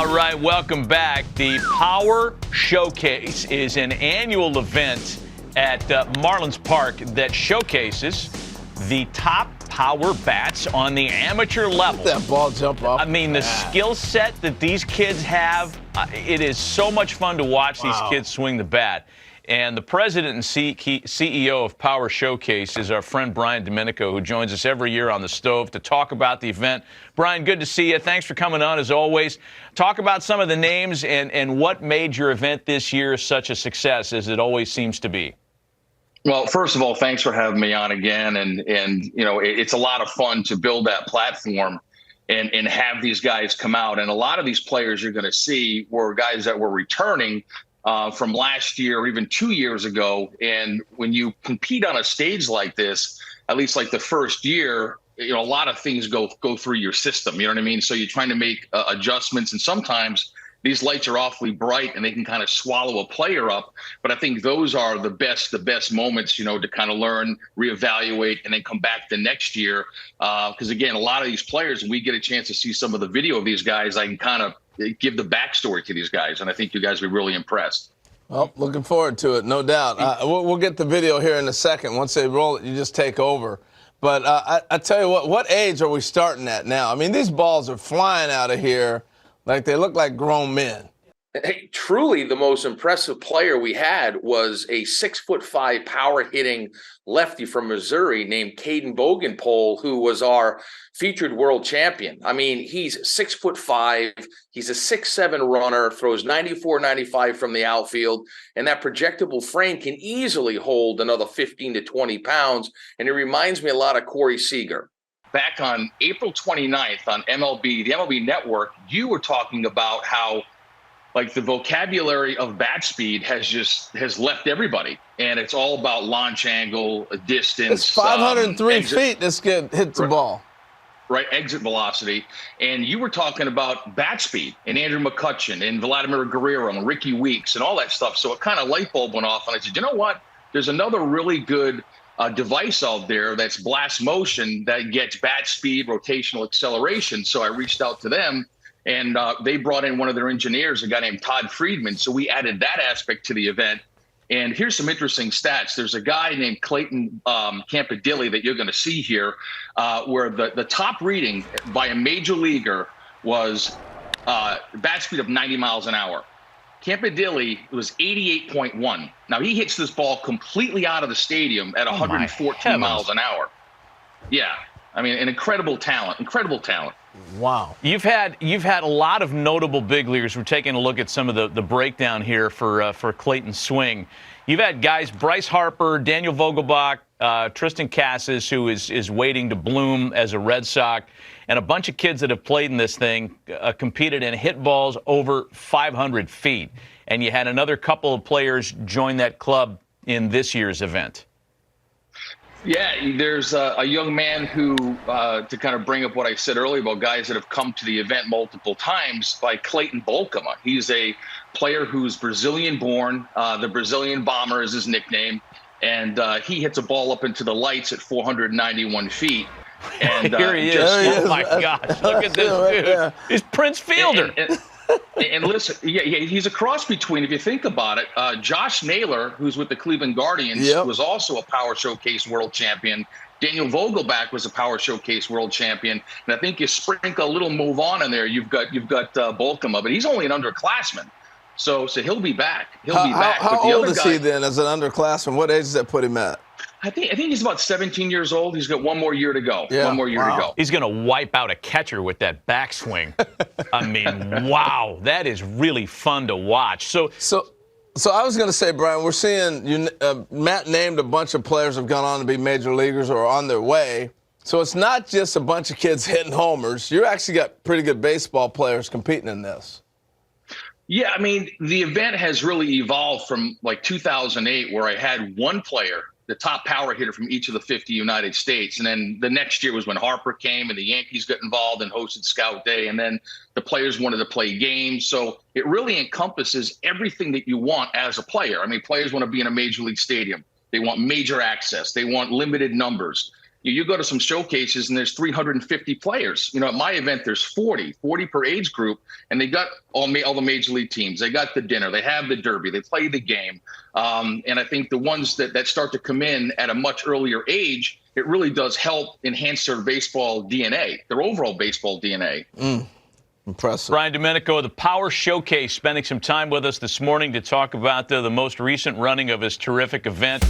All right, welcome back. The Power Showcase is an annual event at Marlins Park that showcases the top power bats on the amateur level. Let that ball jump off. I mean, the skill set that these kids have, it is so much fun to watch these kids swing the bat. And the president and CEO of Power Showcase is our friend Brian Domenico, who joins us every year on the stove to talk about the event. Brian, good to see you. Thanks for coming on, as always. Talk about some of the names and what made your event this year such a success, as it always seems to be. Well, first of all, thanks for having me on again. And you know, it's a lot of fun to build that platform and have these guys come out. And a lot of these players you're going to see were guys that were returning from last year or even 2 years ago. And when you compete on a stage like this, at least like the first year, you know, a lot of things go through your system. You know what I mean? So you're trying to make adjustments, and sometimes these lights are awfully bright and they can kind of swallow a player up. But I think those are the best moments, you know, to kind of learn, reevaluate, and then come back the next year. Because again, a lot of these players, when we get a chance to see some of the video of these guys, I can kind of give the backstory to these guys, and I think you guys will be really impressed. Well, looking forward to it, no doubt. We'll get the video here in a second. Once they roll it, you just take over. But I tell you what age are we starting at now? I mean, these balls are flying out of here like they look like grown men. Hey, truly the most impressive player we had was a 6'5" power hitting lefty from Missouri named Caden Bogenpole, who was our featured world champion. I mean, he's 6'5", he's a 6'7" runner, throws 94, 95 from the outfield, and that projectable frame can easily hold another 15 to 20 pounds. And it reminds me a lot of Corey Seager. Back on April 29th on the MLB Network, you were talking about how like the vocabulary of bat speed has left everybody, and it's all about launch angle, distance. It's 503 feet this kid hits the ball. Right, exit velocity. And you were talking about bat speed and Andrew McCutchen and Vladimir Guerrero and Ricky Weeks and all that stuff. So it kind of light bulb went off, and I said, you know what? There's another really good device out there that's blast motion that gets bat speed, rotational acceleration. So I reached out to them. And they brought in one of their engineers, a guy named Todd Friedman. So we added that aspect to the event. And here's some interesting stats. There's a guy named Clayton Campadilli that you're going to see here, where the top reading by a major leaguer was bat speed of 90 miles an hour. Campadilli was 88.1. Now, he hits this ball completely out of the stadium at 114 miles an hour. Yeah. I mean, an incredible talent. Wow. You've had a lot of notable big leaguers. We're taking a look at some of the breakdown here for Clayton's swing. You've had guys, Bryce Harper, Daniel Vogelbach, Tristan Casas, who is waiting to bloom as a Red Sox, and a bunch of kids that have played in this thing, competed and hit balls over 500 feet. And you had another couple of players join that club in this year's event. Yeah, there's a young man who, to kind of bring up what I said earlier about guys that have come to the event multiple times, by Clayton Bolkema. He's a player who's Brazilian-born. The Brazilian Bomber is his nickname. And he hits a ball up into the lights at 491 feet. And here he is. Oh, my gosh. Look at this dude. He's Prince Fielder. And listen, yeah, he's a cross between, if you think about it, Josh Naylor, who's with the Cleveland Guardians, was also a Power Showcase world champion. Daniel Vogelbach was a Power Showcase world champion. And I think you sprinkle a little move on in there, you've got Bolkema, but he's only an underclassman. So he'll be back. How old is he then as an underclassman? What age does that put him at? I think he's about 17 years old. He's got one more year to go. Yeah. One more year to go. He's going to wipe out a catcher with that backswing. I mean, wow, that is really fun to watch. So I was going to say, Brian, we're seeing Matt named a bunch of players have gone on to be major leaguers or are on their way. So it's not just a bunch of kids hitting homers. You actually got pretty good baseball players competing in this. Yeah, I mean, the event has really evolved from like 2008, where I had one player, the top power hitter from each of the 50 United States. And then the next year was when Harper came and the Yankees got involved and hosted Scout Day. And then the players wanted to play games. So it really encompasses everything that you want as a player. I mean, players want to be in a major league stadium. They want major access. They want limited numbers. You go to some showcases and there's 350 players. At my event, there's 40 per age group, and they got all the major league teams. They got the dinner, they have the derby, they play the game. And I think the ones that start to come in at a much earlier age, it really does help enhance their baseball DNA, their overall baseball DNA. Impressive. Brian Domenico of the Power Showcase spending some time with us this morning to talk about the most recent running of his terrific event.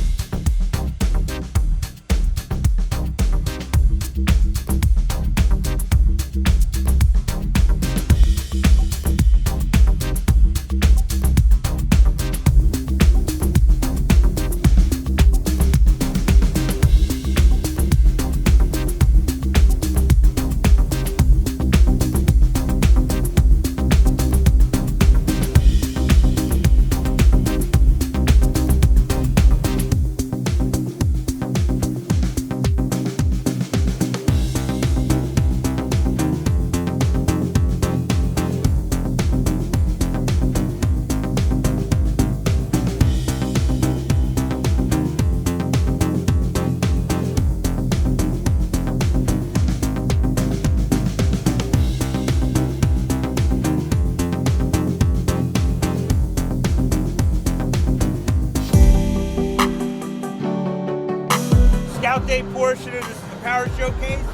Scout Day portion of the Power Showcase.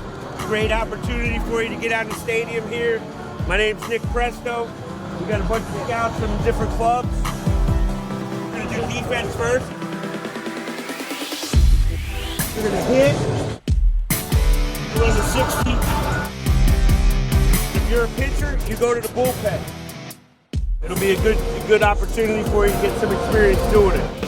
Great opportunity for you to get out in the stadium here. My name's Nick Presto. We got a bunch of scouts from different clubs. We're gonna do defense first. We're gonna hit. Run the 60. If you're a pitcher, you go to the bullpen. It'll be a good opportunity for you to get some experience doing it.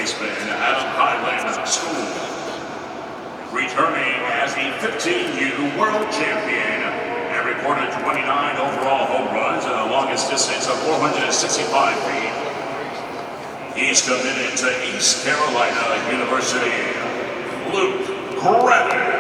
baseman Adam Highland School. Returning as the 15U World Champion and recorded 29 overall home runs and the longest distance of 465 feet. He's committed to East Carolina University, Luke Craddock.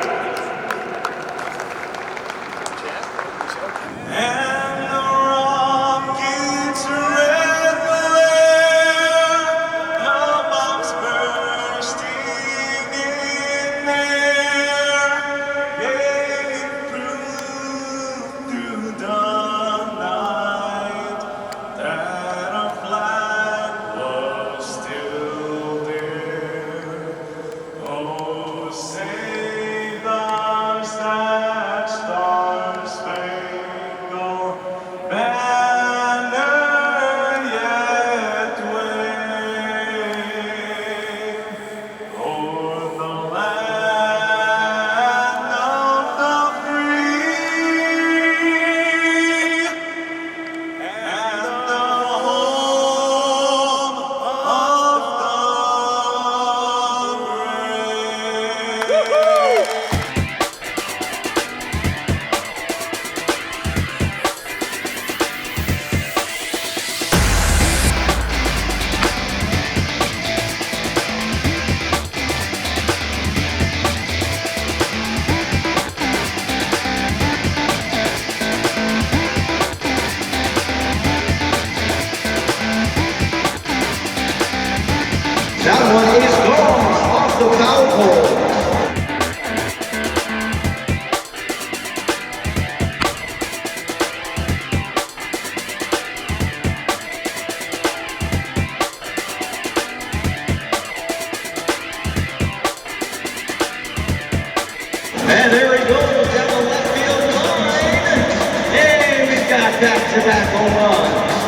That one is gone off the foul pole. back-to-back home runs.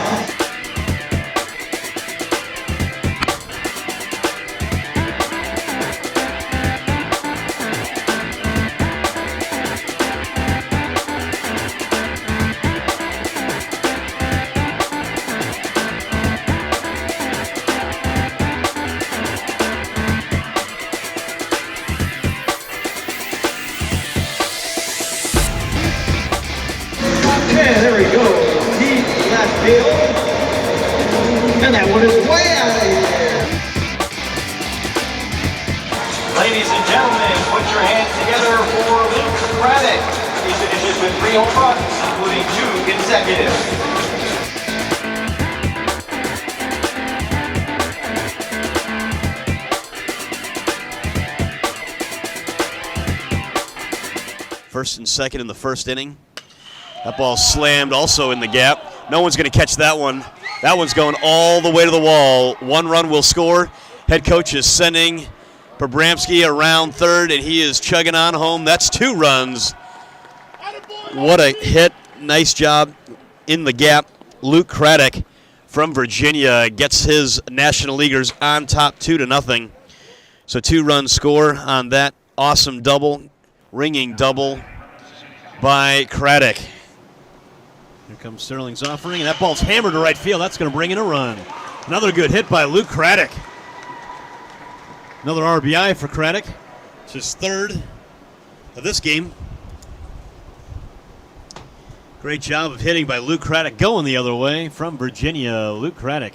There we go. Deep left field. And that one is way out of here. Ladies and gentlemen, put your hands together for Luke Craddock. He finishes with 3 home runs, including 2 consecutive. First and second in the first inning. That ball slammed also in the gap. No one's going to catch that one. That one's going all the way to the wall. 1 run will score. Head coach is sending Abramski around third, and he is chugging on home. That's 2 runs. What a hit. Nice job in the gap. Luke Craddock from Virginia gets his National Leaguers on top 2-0. So 2-run score on that awesome double, ringing double by Craddock. Here comes Sterling's offering, and that ball's hammered to right field. That's going to bring in a run. Another good hit by Luke Craddock. Another RBI for Craddock. It's his 3rd of this game. Great job of hitting by Luke Craddock, going the other way from Virginia. Luke Craddock